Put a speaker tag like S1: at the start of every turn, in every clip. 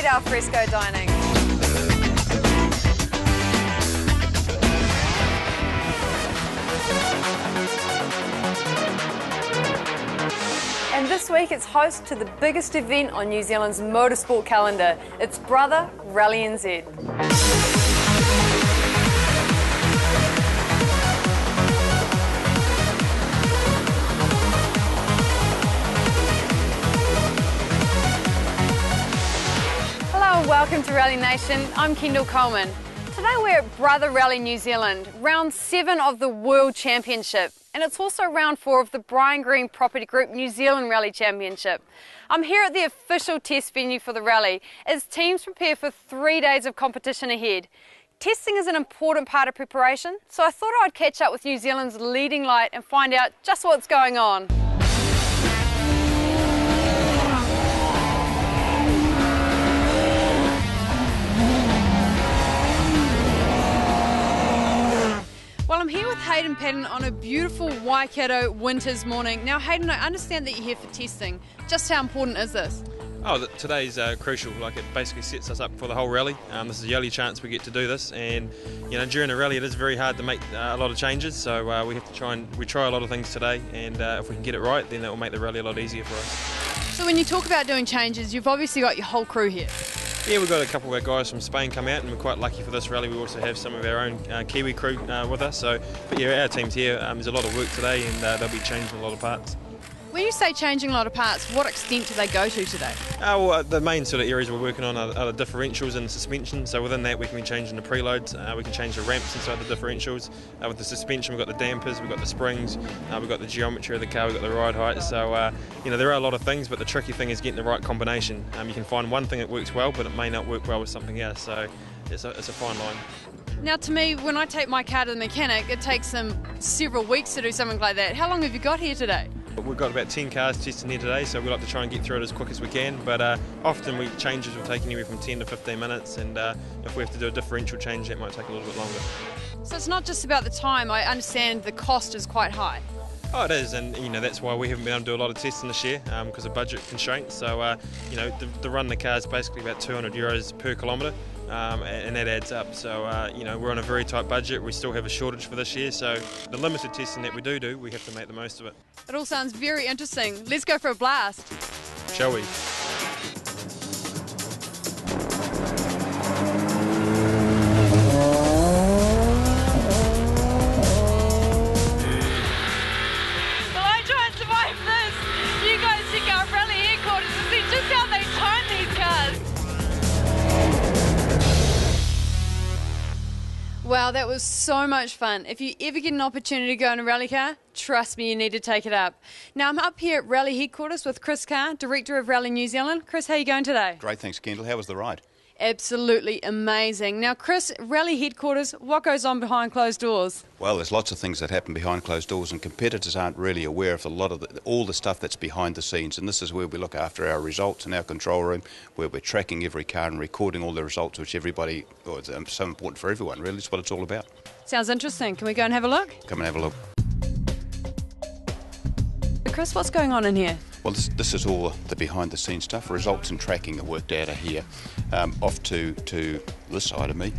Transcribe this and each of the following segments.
S1: great alfresco dining. And this week it's host to the biggest event on New Zealand's motorsport calendar. It's Brother Rally NZ. Hello and welcome to Rally Nation. I'm Kendall Coleman. Today we're at Brother Rally New Zealand, round 7 of the World Championship. And it's also round 4 of the Brian Green Property Group New Zealand Rally Championship. I'm here at the official test venue for the rally as teams prepare for 3 days of competition ahead. Testing is an important part of preparation, so I thought I'd catch up with New Zealand's leading light and find out just what's going on. Well, I'm here with Hayden Paddon on a beautiful Waikato winter's morning. Now, Hayden, I understand that you're here for testing. Just how important is this?
S2: Oh, today's crucial. Like, it basically sets us up for the whole rally. This is the only chance we get to do this, and during a rally it is very hard to make a lot of changes. So we have to try a lot of things today, and if we can get it right, then that will make the rally a lot easier for us.
S1: So when you talk about doing changes, you've obviously got your whole crew here.
S2: Yeah, we've got a couple of our guys from Spain come out, and we're quite lucky for this rally. We also have some of our own Kiwi crew with us. But yeah, our team's here. There's a lot of work today, and they'll be changing a lot of parts.
S1: When you say changing a lot of parts, what extent do they go to today?
S2: Well, the main sort of areas we're working on are the differentials and the suspension. So within that, we can be changing the preloads. We can change the ramps inside the differentials. With the suspension, we've got the dampers, we've got the springs, we've got the geometry of the car, we've got the ride height. So there are a lot of things, but the tricky thing is getting the right combination. You can find one thing that works well, but it may not work well with something else. So it's a fine line.
S1: Now, to me, when I take my car to the mechanic, it takes them several weeks to do something like that. How long have you got here today?
S2: We've got about 10 cars testing here today, so we like to try and get through it as quick as we can, but often changes will take anywhere from 10 to 15 minutes, and if we have to do a differential change, that might take a little bit longer.
S1: So it's not just about the time. I understand the cost is quite high.
S2: Oh, it is, and that's why we haven't been able to do a lot of testing this year, because of budget constraints. So the run the car is basically about €200 per kilometre, and that adds up. So we're on a very tight budget. We still have a shortage for this year, so the limited testing that we do, we have to make the most of it.
S1: It all sounds very interesting. Let's go for a blast.
S2: Shall we? Wow, that was so much fun. If you ever get an opportunity to go in a rally car, trust me, you need to take it up. Now, I'm up here at Rally Headquarters with Chris Carr, Director of Rally New Zealand. Chris, how are you going today?
S3: Great, thanks, Kendall. How was the ride?
S1: Absolutely amazing. Now, Chris, Rally Headquarters, what goes on behind closed doors?
S3: Well, there's lots of things that happen behind closed doors, and competitors aren't really aware of all the stuff that's behind the scenes, and this is where we look after our results in our control room, where we're tracking every car and recording all the results, which everybody, it's so important for everyone, really. It's what it's all about.
S1: Sounds interesting. Can we go and have a look?
S3: Come and have a look.
S1: Chris, what's going on in here?
S3: Well, this is all the behind-the-scenes stuff. Results and tracking are worked out of here. Off to this side of me,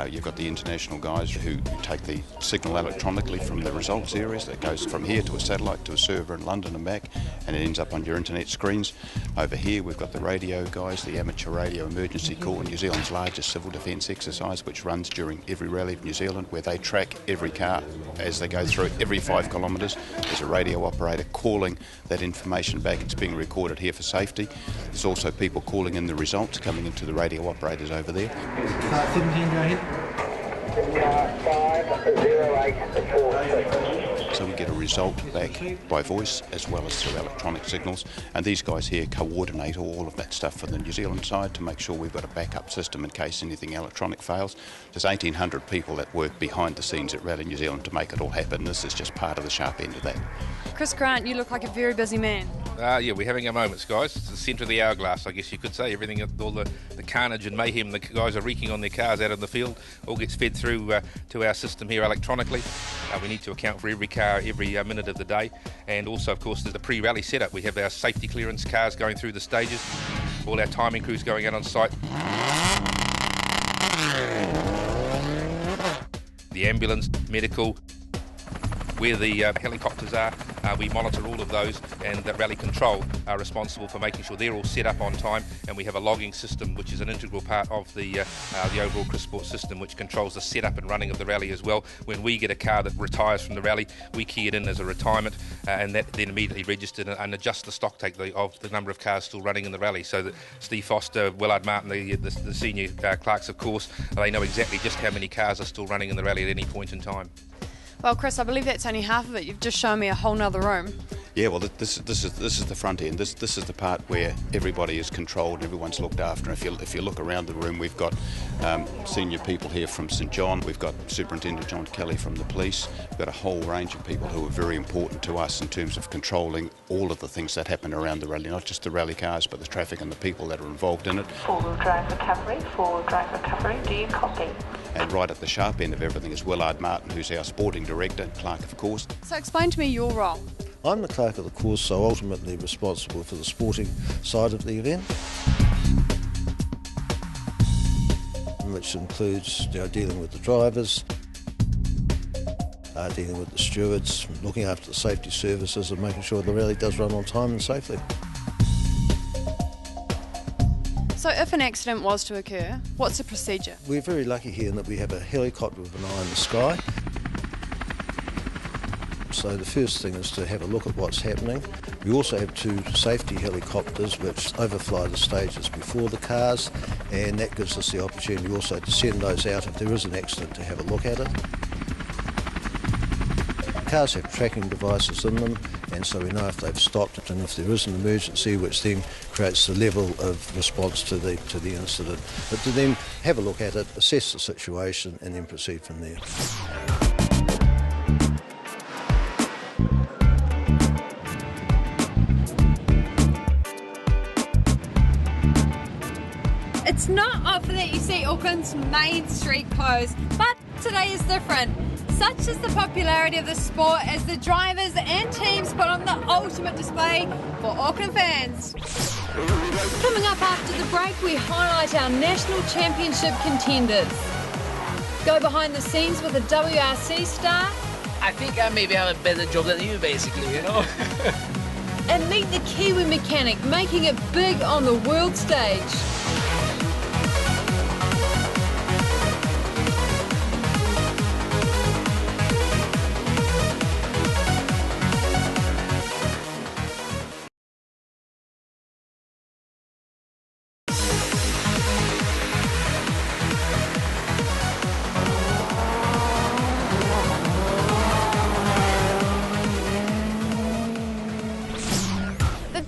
S3: you've got the international guys who take the signal electronically from the results areas. That goes from here to a satellite to a server in London and back, and it ends up on your internet screens. Over here, we've got the radio guys, the amateur radio emergency call, New Zealand's largest civil defence exercise, which runs during every rally of New Zealand, where they track every car as they go through every 5 kilometres. There's a radio operator calling that information back. It's being recorded here for safety. There's also people calling in the results, coming into the radio operators over there.
S4: 17, go ahead.
S3: 50846. So we get a result back by voice as well as through electronic signals, and these guys here coordinate all of that stuff for the New Zealand side to make sure we've got a backup system in case anything electronic fails. There's 1,800 people that work behind the scenes at Rally New Zealand to make it all happen. This is just part of the sharp end of that.
S1: Chris Grant, you look like a very busy man.
S5: Yeah, we're having our moments, guys. It's the centre of the hourglass, I guess you could say. Everything, all the carnage and mayhem the guys are wreaking on their cars out in the field, all gets fed through to our system here electronically. We need to account for every car every minute of the day, and also, of course, there's the pre-rally setup. We have our safety clearance cars going through the stages. all our timing crews going out on site. The ambulance, medical, where the helicopters are, we monitor all of those, and the rally control are responsible for making sure they're all set up on time, and we have a logging system which is an integral part of the overall Chris Sport system, which controls the setup and running of the rally as well. When we get a car that retires from the rally, we key it in as a retirement, and that then immediately registered and adjust the stock take of the number of cars still running in the rally, so that Steve Foster, Willard Martin, the senior clerks of course, they know exactly just how many cars are still running in the rally at any point in time.
S1: Well, Chris, I believe that's only half of it. You've just shown me a whole nother room.
S3: Yeah, well, this is the front end. This is the part where everybody is controlled and everyone's looked after. If you look around the room, we've got senior people here from St John. We've got Superintendent John Kelly from the police. We've got a whole range of people who are very important to us in terms of controlling all of the things that happen around the rally, not just the rally cars, but the traffic and the people that are involved in it.
S6: Four-wheel drive recovery, do you copy?
S3: And right at the sharp end of everything is Willard Martin, who's our sporting director, clerk of course.
S1: So explain to me your role.
S7: I'm the clerk of the course, so ultimately responsible for the sporting side of the event, which includes dealing with the drivers, dealing with the stewards, looking after the safety services and making sure the rally does run on time and safely.
S1: So if an accident was to occur, what's the procedure?
S7: We're very lucky here in that we have a helicopter with an eye in the sky. So the first thing is to have a look at what's happening. We also have two safety helicopters which overfly the stages before the cars, and that gives us the opportunity also to send those out if there is an accident to have a look at it. Cars have tracking devices in them, and so we know if they've stopped and if there is an emergency, which then creates the level of response to the incident. But to then have a look at it, assess the situation, and then proceed from there.
S1: It's not often that you see Auckland's main street closed, but today is different. Such is the popularity of the sport as the drivers and teams put on the ultimate display for Auckland fans. Coming up after the break, we highlight our national championship contenders. Go behind the scenes with a WRC star.
S8: I think I maybe have a better job than you, basically, you know.
S1: And meet the Kiwi mechanic making it big on the world stage.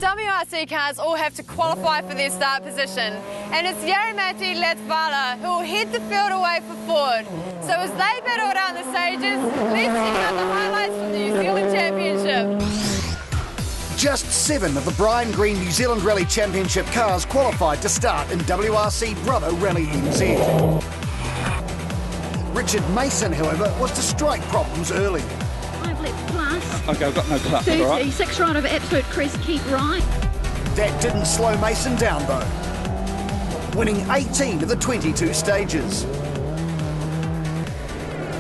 S1: WRC cars all have to qualify for their start position, and it's Yarimati Latvala who will head the field away for Ford. So as they battle down the stages, let's check out the highlights from the New Zealand Championship.
S9: Just 7 of the Brian Green New Zealand Rally Championship cars qualified to start in WRC Brother Rally NZ. Richard Mason, however, was to strike problems early.
S10: 5 laps plus.
S11: Okay, I've got no clutch.
S10: 36 right over absolute crest, keep right.
S9: That didn't slow Mason down though, winning 18 of the 22 stages.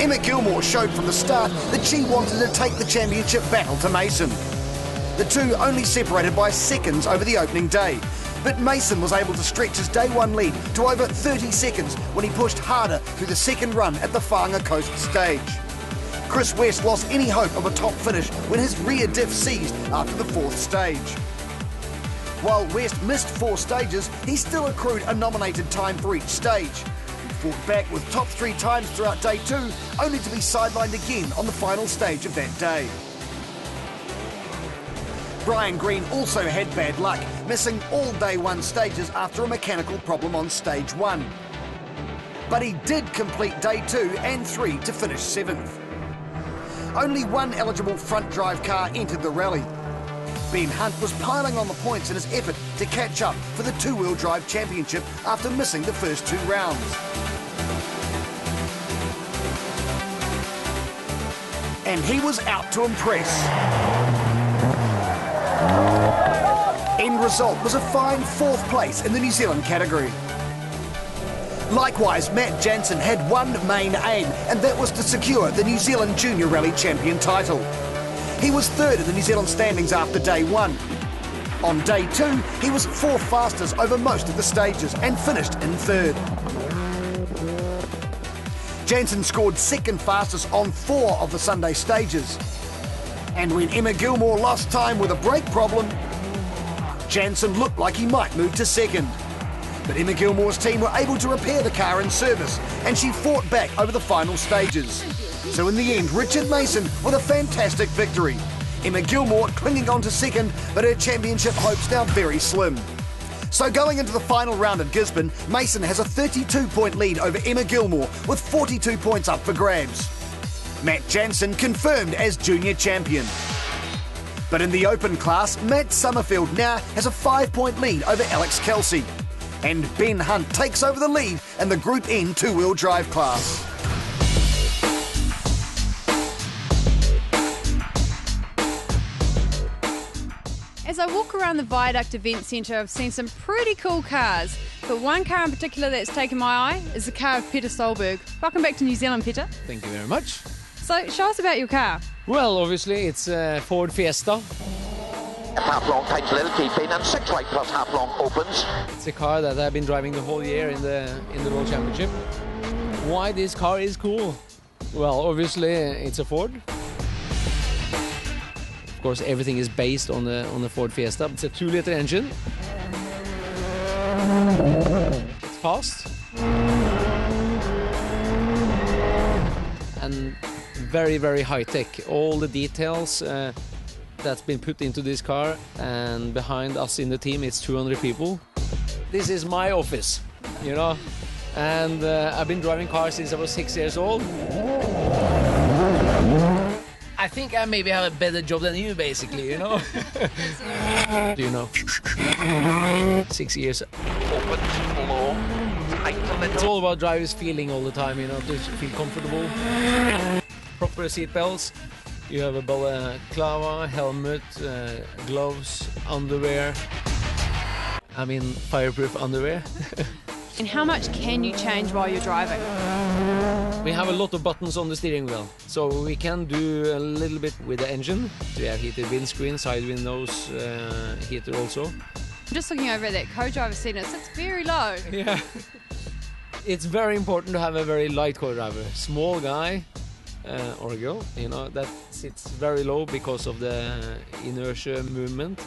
S9: Emma Gilmore showed from the start that she wanted to take the championship battle to Mason. The two only separated by seconds over the opening day, but Mason was able to stretch his day one lead to over 30 seconds when he pushed harder through the second run at the Whānga Coast stage. Chris West lost any hope of a top finish when his rear diff seized after the 4th stage. While West missed 4 stages, he still accrued a nominated time for each stage. He fought back with top 3 times throughout day 2, only to be sidelined again on the final stage of that day. Brian Green also had bad luck, missing all day 1 stages after a mechanical problem on stage 1. But he did complete day 2 and 3 to finish 7th. Only 1 eligible front drive car entered the rally. Ben Hunt was piling on the points in his effort to catch up for the 2-wheel drive championship after missing the first 2 rounds. And he was out to impress. End result was a fine 4th place in the New Zealand category. Likewise, Matt Jansen had one main aim, and that was to secure the New Zealand Junior Rally Champion title. He was 3rd in the New Zealand standings after day 1. On day 2, he was 4th fastest over most of the stages and finished in 3rd. Jansen scored 2nd fastest on 4 of the Sunday stages. And when Emma Gilmore lost time with a brake problem, Jansen looked like he might move to 2nd. But Emma Gilmore's team were able to repair the car in service, and she fought back over the final stages. So in the end, Richard Mason with a fantastic victory. Emma Gilmore clinging on to 2nd, but her championship hopes now very slim. So going into the final round at Gisborne, Mason has a 32-point lead over Emma Gilmore with 42 points up for grabs. Matt Jansen confirmed as junior champion. But in the open class, Matt Summerfield now has a 5-point lead over Alex Kelsey. And Ben Hunt takes over the lead in the Group N 2-wheel drive class.
S1: As I walk around the Viaduct Event Centre, I've seen some pretty cool cars, but one car in particular that's taken my eye is the car of Peter Solberg. Welcome back to New Zealand, Peter.
S11: Thank you very much.
S1: So, show us about your car.
S11: Well, obviously it's a Ford Fiesta.
S12: Half long takes a little keep in, and 6 right plus half long opens.
S11: It's a car that I've been driving the whole year in the World Championship. Why this car is cool? Well, obviously it's a Ford. Of course, everything is based on the Ford Fiesta. It's a 2-liter engine. It's fast and very, very high tech. All the details that's been put into this car, and behind us in the team it's 200 people. This is my office, you know, and I've been driving cars since I was 6 years old.
S8: I think I maybe have a better job than you, basically, you know.
S11: Do you know? 6 years. It's all about drivers feeling all the time, you know, to feel comfortable. Proper seat belts. You have a balaclava, helmet, gloves, underwear. I mean, fireproof underwear.
S1: And how much can you change while you're driving?
S11: We have a lot of buttons on the steering wheel, so we can do a little bit with the engine. We have heated windscreen, side windows, heater also.
S1: I'm just looking over at that co-driver seat, and it's very low.
S11: Yeah. It's very important to have a very light co-driver. Small guy or girl, you know, that sits very low because of the inertia movement.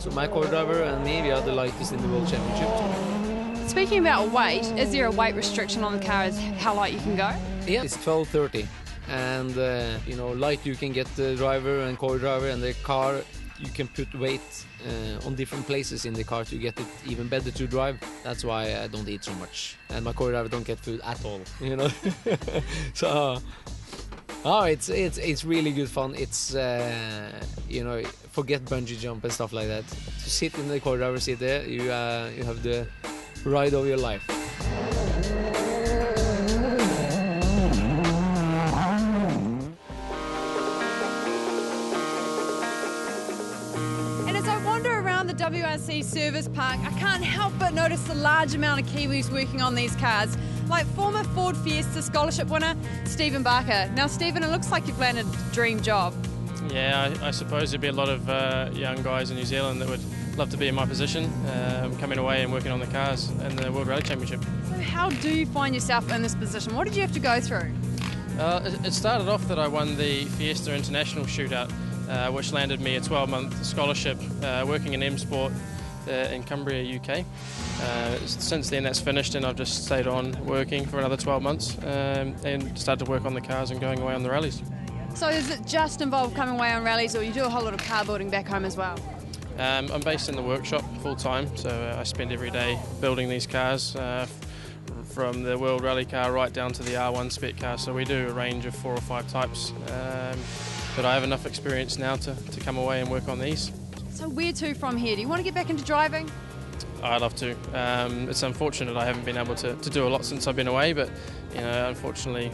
S11: So my co-driver and me, we are the lightest in the World Championship.
S1: Speaking about weight, is there a weight restriction on the car as how light you can go?
S11: Yeah, it's 1230, and you know, light you can get the driver and co-driver, and the car you can put weight on different places in the car to get it even better to drive. That's why I don't eat so much, and my co-driver don't get food at all, you know. So oh, it's really good fun. It's you know, forget bungee jump and stuff like that. To sit in the co-driver seat there, you have the ride of your life.
S1: And as I wander around the WRC service park, I can't help but notice the large amount of Kiwis working on these cars, like former Ford Fiesta scholarship winner Stephen Barker. Now Stephen, it looks like you've landed a dream job.
S2: Yeah, I suppose there'd be a lot of young guys in New Zealand that would love to be in my position, coming away and working on the cars in the World Rally Championship.
S1: So how do you find yourself in this position? What did you have to go through?
S2: It started off that I won the Fiesta International Shootout, which landed me a 12-month scholarship working in M Sport in Cumbria, UK. Since then that's finished, and I've just stayed on working for another 12 months and started to work on the cars and going away on the rallies.
S1: So is it just involved coming away on rallies, or you do a whole lot of car building back home as well?
S2: I'm based in the workshop full time, so I spend every day building these cars, from the World Rally car right down to the R1 spec car. So we do a range of 4 or 5 types, but I have enough experience now to come away and work on these.
S1: So where to from here? Do you want to get back into driving?
S2: I'd love to. It's unfortunate I haven't been able to do a lot since I've been away, but you know, unfortunately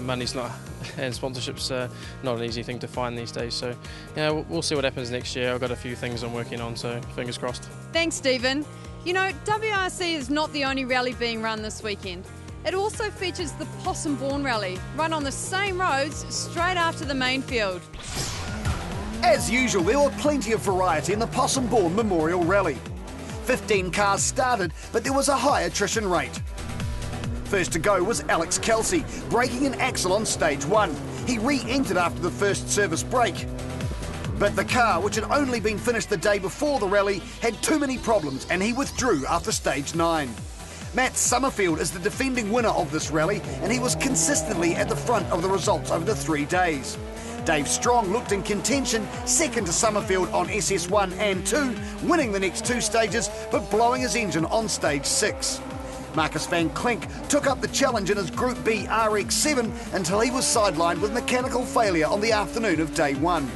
S2: money's not
S13: and sponsorships are not an easy thing to find these days. So, yeah, we'll see what happens next year. I've got a few things I'm working on, so fingers crossed.
S1: Thanks, Stephen. You know, WRC is not the only rally being run this weekend. It also features the Possum Bourne rally, run on the same roads straight after the main field.
S9: As usual, there were plenty of variety in the Possum Bourne Memorial Rally. 15 cars started, but there was a high attrition rate. First to go was Alex Kelsey, breaking an axle on stage 1. He re-entered after the first service break. But the car, which had only been finished the day before the rally, had too many problems and he withdrew after stage 9. Matt Summerfield is the defending winner of this rally and he was consistently at the front of the results over the 3 days. Dave Strong looked in contention, second to Summerfield on SS1 and 2, winning the next 2 stages but blowing his engine on stage 6. Marcus van Klink took up the challenge in his Group B RX7 until he was sidelined with mechanical failure on the afternoon of day 1.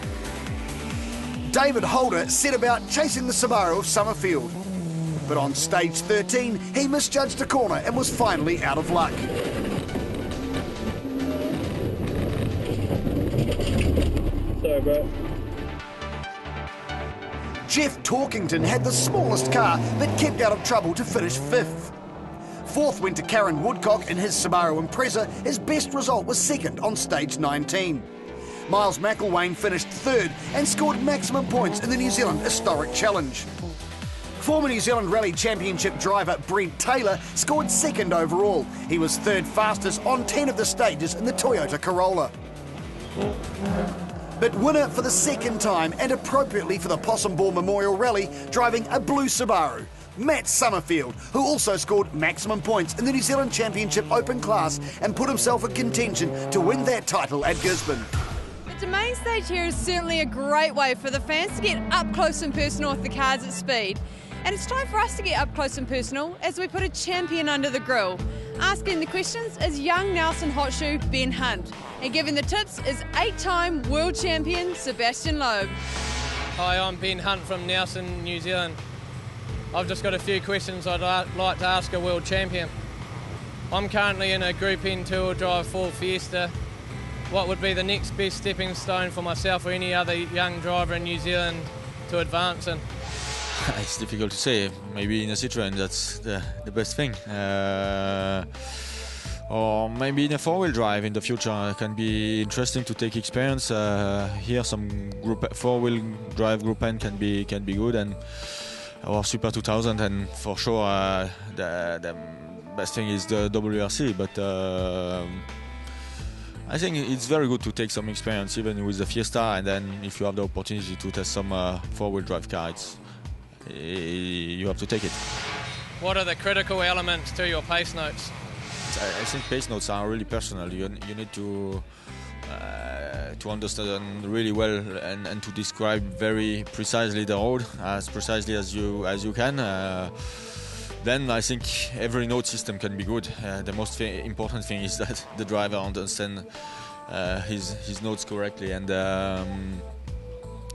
S9: David Holder set about chasing the Subaru of Summerfield. But on stage 13, he misjudged a corner and was finally out of luck.
S14: Sorry, bro.
S9: Jeff Torkington had the smallest car but kept out of trouble to finish 5th. 4th went to Karen Woodcock in his Subaru Impreza. His best result was 2nd on stage 19. Miles McElwain finished 3rd and scored maximum points in the New Zealand Historic Challenge. Former New Zealand Rally Championship driver Brent Taylor scored 2nd overall. He was 3rd fastest on 10 of the stages in the Toyota Corolla. But winner for the 2nd time, and appropriately for the Possum Bourne Memorial Rally, driving a blue Subaru, Matt Summerfield, who also scored maximum points in the New Zealand Championship Open class and put himself in contention to win that title at Gisborne.
S1: The main stage here is certainly a great way for the fans to get up close and personal with the cars at speed. And it's time for us to get up close and personal as we put a champion under the grill. Asking the questions is young Nelson Hotshoe Ben Hunt. And giving the tips is 8-time world champion Sebastian Loeb.
S13: Hi, I'm Ben Hunt from Nelson, New Zealand. I've just got a few questions I'd like to ask a world champion. I'm currently in a Group N two-wheel drive Ford Fiesta. What would be the next best stepping stone for myself or any other young driver in New Zealand to advance in?
S15: It's difficult to say. Maybe in a Citroën, that's the best thing. Or maybe in a four-wheel drive in the future. It can be interesting to take experience. Here, some four-wheel drive Group N can be good, and or Super 2000, and for sure the best thing is the WRC. But I think it's very good to take some experience, even with the Fiesta, and then if you have the opportunity to test some four-wheel drive cars, you have to take it.
S13: What are the critical elements to your pace notes?
S15: I think pace notes are really personal. You need to understand really well and to describe very precisely the road, as precisely as you can. Then I think every note system can be good. The most important thing is that the driver understands his notes correctly, and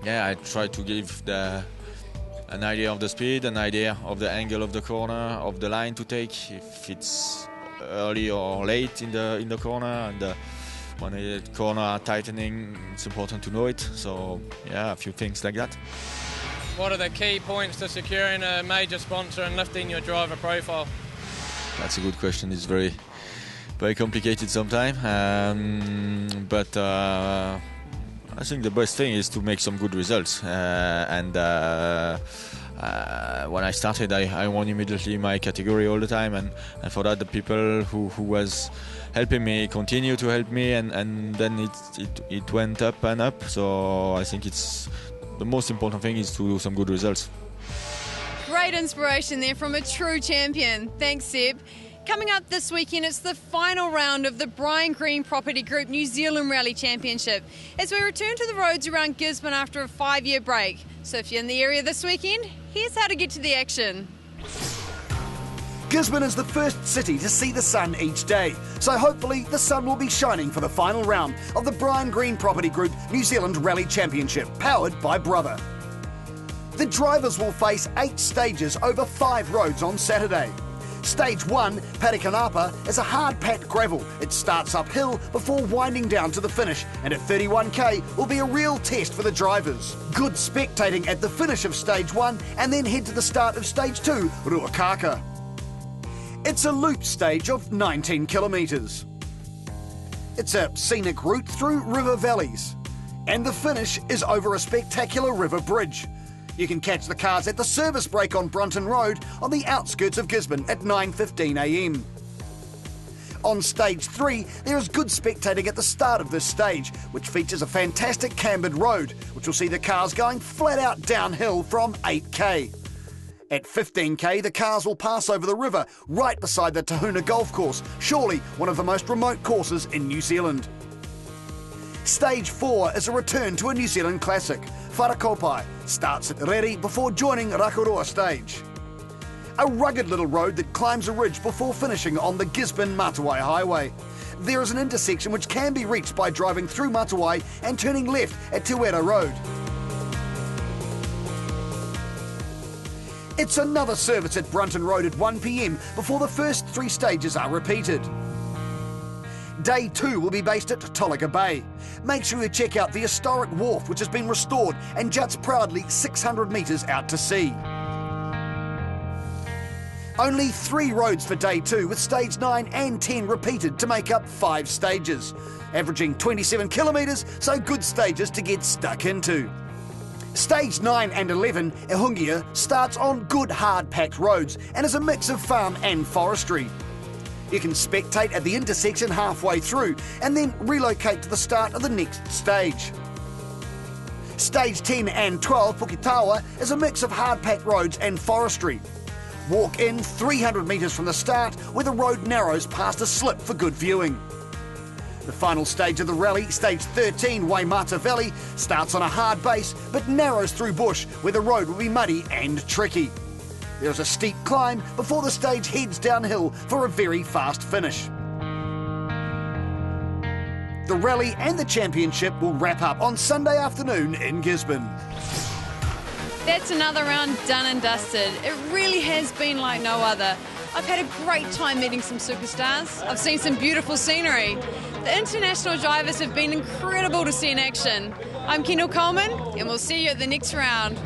S15: I try to give an idea of the speed, an idea of the angle of the corner, of the line to take, if it's early or late in the corner, and when the corner are tightening, it's important to know it. So yeah, a few things like that.
S13: What are the key points to securing a major sponsor and lifting your driver profile?
S15: That's a good question. It's very, very complicated sometimes, but I think the best thing is to make some good results. When I started, I won immediately my category all the time, and for that the people who was helping me continue to help me, and then it went up and up. So I think it's the most important thing is to do some good results.
S1: Great inspiration there from a true champion. Thanks, Seb. Coming up this weekend, it's the final round of the Brian Green Property Group New Zealand Rally Championship as we return to the roads around Gisborne after a 5-year break. So if you're in the area this weekend, here's how to get to the action.
S9: Gisborne is the first city to see the sun each day, so hopefully the sun will be shining for the final round of the Brian Green Property Group New Zealand Rally Championship, powered by Brother. The drivers will face 8 stages over 5 roads on Saturday. Stage 1, Paddon, is a hard-packed gravel. It starts uphill before winding down to the finish, and at 31k will be a real test for the drivers. Good spectating at the finish of Stage 1 and then head to the start of Stage 2, Ruakaka. It's a loop stage of 19 kilometres. It's a scenic route through river valleys, and the finish is over a spectacular river bridge. You can catch the cars at the service break on Brunton Road on the outskirts of Gisborne at 9:15 a.m. On Stage 3, there is good spectating at the start of this stage, which features a fantastic cambered road, which will see the cars going flat out downhill from 8k. At 15k, the cars will pass over the river, right beside the Tahuna Golf Course, surely one of the most remote courses in New Zealand. Stage 4 is a return to a New Zealand classic. Wharakopai starts at Reri before joining Rakarua stage. A rugged little road that climbs a ridge before finishing on the Gisborne-Matawai Highway. There is an intersection which can be reached by driving through Matawai and turning left at Te Wera Road. It's another service at Brunton Road at 1 p.m. before the first 3 stages are repeated. Day 2 will be based at Tolaga Bay. Make sure you check out the historic wharf which has been restored and juts proudly 600 metres out to sea. Only 3 roads for Day 2 with Stage 9 and 10 repeated to make up 5 stages. Averaging 27 kilometres, so good stages to get stuck into. Stage 9 and 11, Ehungia, starts on good hard-packed roads and is a mix of farm and forestry. You can spectate at the intersection halfway through and then relocate to the start of the next stage. Stage 10 and 12, Puketawa, is a mix of hard-packed roads and forestry. Walk in 300 metres from the start where the road narrows past a slip for good viewing. The final stage of the rally, Stage 13, Waimata Valley, starts on a hard base but narrows through bush where the road will be muddy and tricky. There is a steep climb before the stage heads downhill for a very fast finish. The rally and the championship will wrap up on Sunday afternoon in Gisborne.
S1: That's another round done and dusted. It really has been like no other. I've had a great time meeting some superstars. I've seen some beautiful scenery. The international drivers have been incredible to see in action. I'm Kendall Coleman, and we'll see you at the next round.